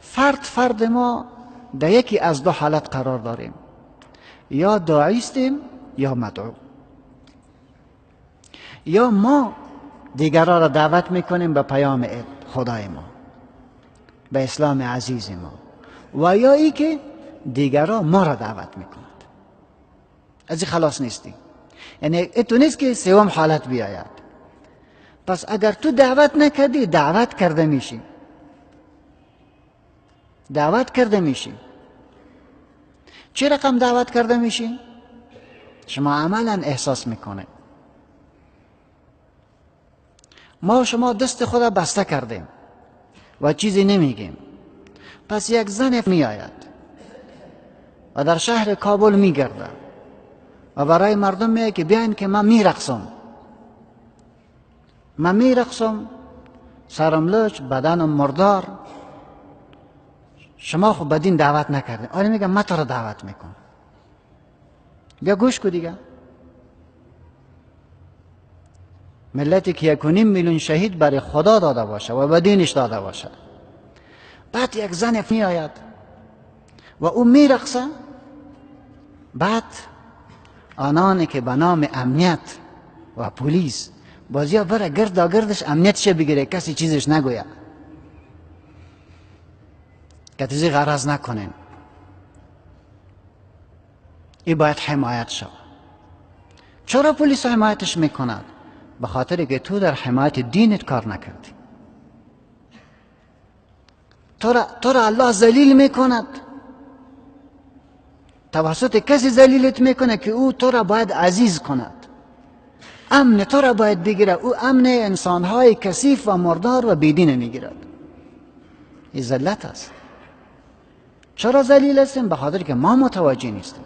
فرد ما در یکی از دو حالت قرار داریم، یا داعیستیم یا مدعو. یا ما دیگران را دعوت میکنیم به پیام خدای ما، به اسلام عزیز ما، و یا ای که دیگران ما را دعوت میکنند. از این خلاص نیستی. یعنی تو نیست که سوم حالت بیاید. پس اگر تو دعوت نکردی، دعوت کرده میشی. دعوت کرده میشی. چه رقم دعوت کرده میشی؟ شما عملا احساس میکنه. ما شما دست خدا بسته کردیم و چیزی نمیگیم. پس یک زن میآید و در شهر کابل میگرده و برای مردم میگه که بیاین که من میرقصم، سرم لچ، بدنم مردار. شما خب بدین دعوت نکردین. آره میگم من تو را دعوت میکنم، بیا گوش کو دیگه. ملتی که 1.5 میلیون شهید برای خدا داده باشه و به دینش داده باشه، بعد یک زن می آید و او می رقصه. بعد آنانی که به نام امنیت و پلیس بازیا بره گردش امنیتش بگیره، کسی چیزش نگوید، کسی غرض نکنین. این باید حمایت شود. چرا پلیس حمایتش میکند؟ به خاطر که تو در حمایت دینت کار نکردی. تو را الله ذلیل میکند، توسط کسی ذلیلت میکنه که او تو را باید عزیز کند، امن تو را باید بگیره. او امن انسانهای کثیف و مردار و بیدین میگیرد. این ذلت است. چرا ذلیل هستیم؟ به خاطر که ما متوجه نیستیم.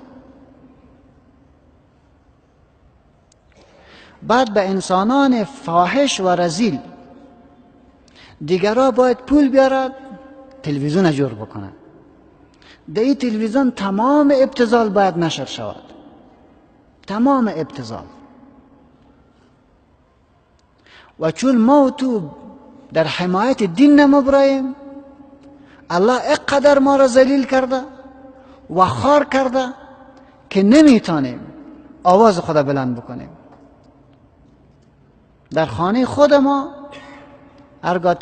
بعد به انسانان فاحش و رذیل دیگرها باید پول بیارد، تلویزیون جور بکنه. در این تلویزیون تمام ابتذال باید نشر شود، تمام ابتذال. و چون ما و تو در حمایت دین نمبراییم، الله اقدر ما را ذلیل کرده و خار کرده که نمیتونیم آواز خدا بلند بکنیم. در خانه خود ما هرگاه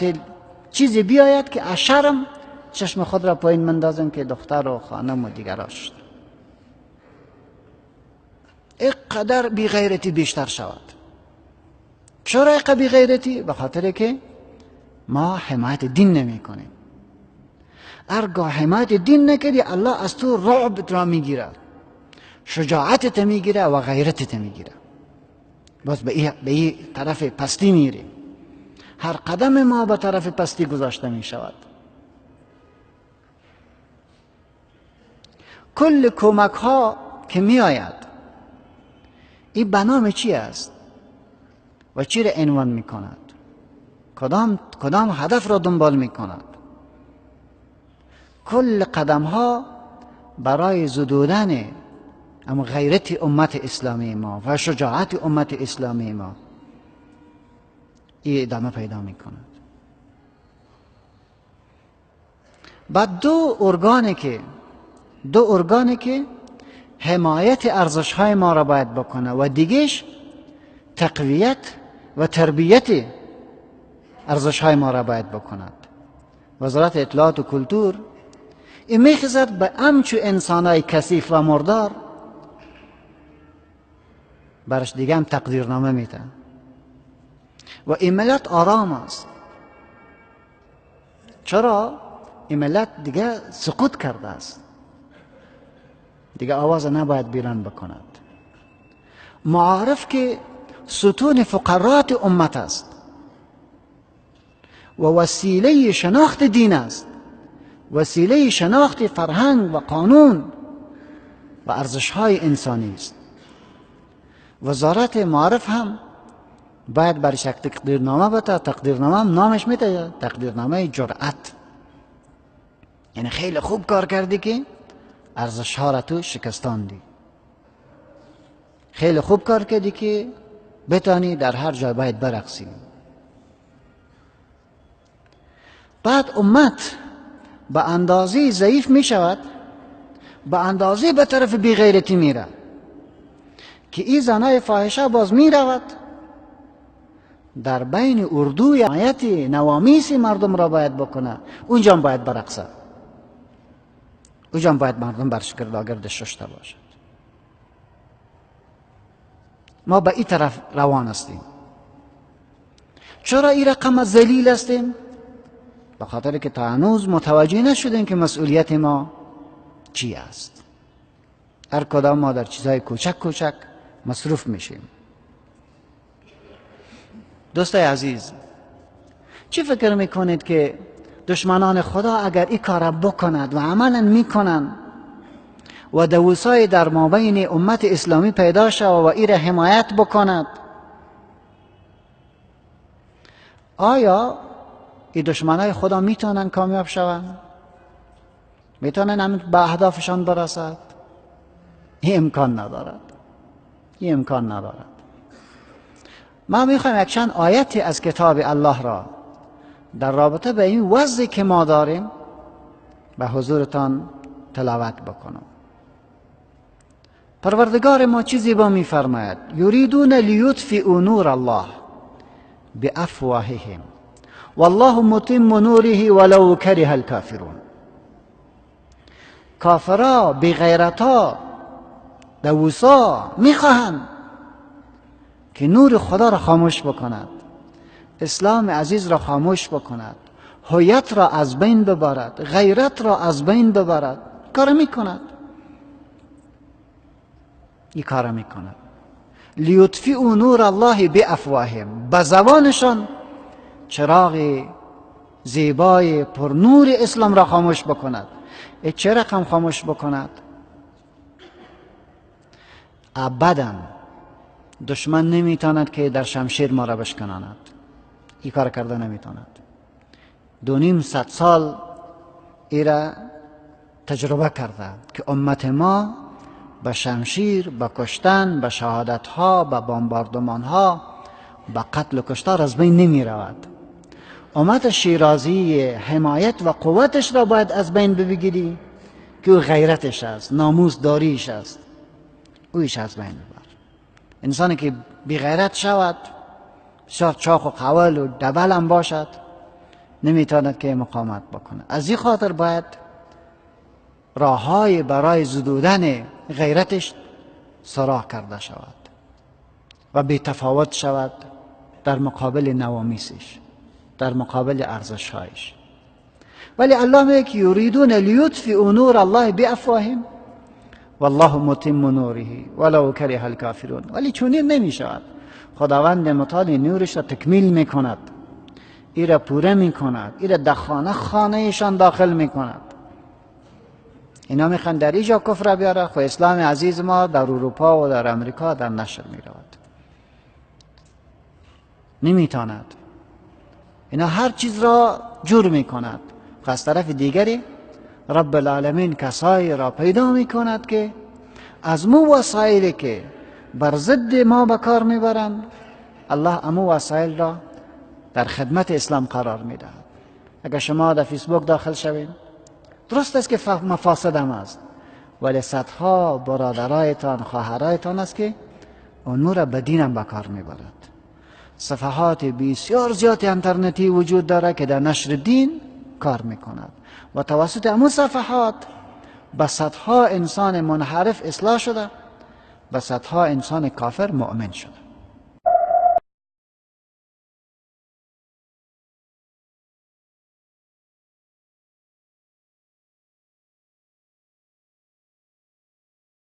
چیزی بیاید که از شرم چشم خود را پایین مندازیم که دختر و خانم و دیگراش اقدر بی غیرتی بیشتر شود. چرا اقدر بی غیرتی؟ به خاطر که ما حمایت دین نمی کنیم. هرگاه حمایت دین نکردی، الله از تو رعب را میگیرد، شجاعتت میگیره و غیرتت میگیره. باز به این طرف پستی میریم. هر قدم ما به طرف پستی گذاشته می شود. کل کمک ها که می آید، این به نام چی است و چی را عنوان می کند؟ کدام هدف را دنبال می کند؟ کل قدم ها برای زدودن اما غیرت امت اسلامی ما و شجاعت امت اسلامی ما این ادامه پیدا می کند. بعد دو ارگانی که حمایت ارزش های ما را باید بکنه و دیگهش تقویت و تربیت ارزش های ما را باید بکند. وزارت اطلاعات و کلتور این میخزد به همچو انسان های کثیف و مردار برش دیگه هم تقدیرنامه میده. و این ملت آرام است. چرا؟ این ملت دیگه سقوط کرده است، دیگه آواز نباید بلند بکند. معارف که ستون فقرات امت است و وسیله شناخت دین است، وسیله شناخت فرهنگ و قانون و ارزش‌های انسانی است. وزارت معارف هم باید برش یک تقدیرنامه بده. تقدیرنامه هم نامش میده تقدیرنامه جرأت. یعنی خیلی خوب کار کردی که ارزش‌ها را تو شکستاندی، خیلی خوب کار کردی که بتانی در هر جای باید برقصی. بعد امت به اندازه ضعیف می شود، به اندازه به طرف بیغیرتی میره که این زنای فاحشه باز می رود در بین اردوی آیت نوامیس مردم را باید بکنه، اونجا باید برقصه، اونجا باید مردم برشگرد ششته باشد. ما به این طرف روان هستیم. چرا این رقم ذلیل هستیم؟ به خاطر که تا هنوز متوجه نشدیم که مسئولیت ما چی است. هر کدام ما در چیزهای کوچک کوچک مصروف میشیم. دوستای عزیز، چی فکر میکنید که دشمنان خدا اگر این کار بکند و عملا میکنند و دوسای در مابین امت اسلامی پیدا شود و این را حمایت بکند، آیا این دشمنای خدا میتونن کامیاب شوند؟ میتونن به اهدافشان برسد؟ این امکان ندارد. این امکان ندارد. ما میخوایم یک چند آیتی از کتاب الله را در رابطه به این وضعی که ما داریم به حضورتان تلاوت بکنم. پروردگار ما چی زیبا میفرماید: یریدون لیطفئوا نور الله بافواههم والله متم نوره ولو کره الکافرون. کافرا، بیغیرتا، دوسا میخواهند که نور خدا را خاموش بکند، اسلام عزیز را خاموش بکند، هویت را از بین ببرد، غیرت را از بین ببرد. کار میکند، این کار میکند. لیطفئوا نور الله بافواههم، به زبانشان چراغ زیبای پر نور اسلام را خاموش بکند. چه رقم خاموش بکند؟ ابدا دشمن نمیتواند که در شمشیر ما را بشکناند. این کار کرده نمیتواند. 250 سال ایرا تجربه کرده که امت ما به شمشیر، به کشتن، به شهادت ها، به بمباردمان ها، به قتل و کشتار از بین نمی رود. امت شیرازی حمایت و قوتش را باید از بین بگیری که او غیرتش است، ناموس داریش است، اویش از بین ببر. انسانی که بی غیرت شود، بسیار چاق و قول و دبل هم باشد، نمیتواند که مقاومت بکنه. از این خاطر باید راههای برای زدودن غیرتش سراغ کرده شود و بی تفاوت شود در مقابل نوامیسش، در مقابل ارزشهایش. ولی الله میگه که یریدون لیطفئوا نور الله بافواههم والله متم نوره ولو کره الکافرون. ولی چنین نمی شود. خداوند متعال نورش را تکمیل میکند، این را پوره میکند، این را در خانهشان داخل میکند. اینا میخوان در اینجا کفر بیاره، خو اسلام عزیز ما در اروپا و در امریکا در نشر میرود. نمیتواند. اینا هر چیز را جور میکند. از طرف دیگری رب العالمین کسایی را پیدا میکند که از مو وسایلی که بر ضد ما به کار میبرند، الله امو وسایل را در خدمت اسلام قرار میدهد. اگر شما در فیسبوک داخل شوید، درست است که مفاسد هم است، ولی صدها برادرایتان، خواهرایتان است که اون را به دین هم به کار میبرد. صفحات بسیار زیاد اینترنتی وجود داره که در نشر دین کار میکند و توسط همون صفحات به صدها انسان منحرف اصلاح شده، به صدها انسان کافر مؤمن شده.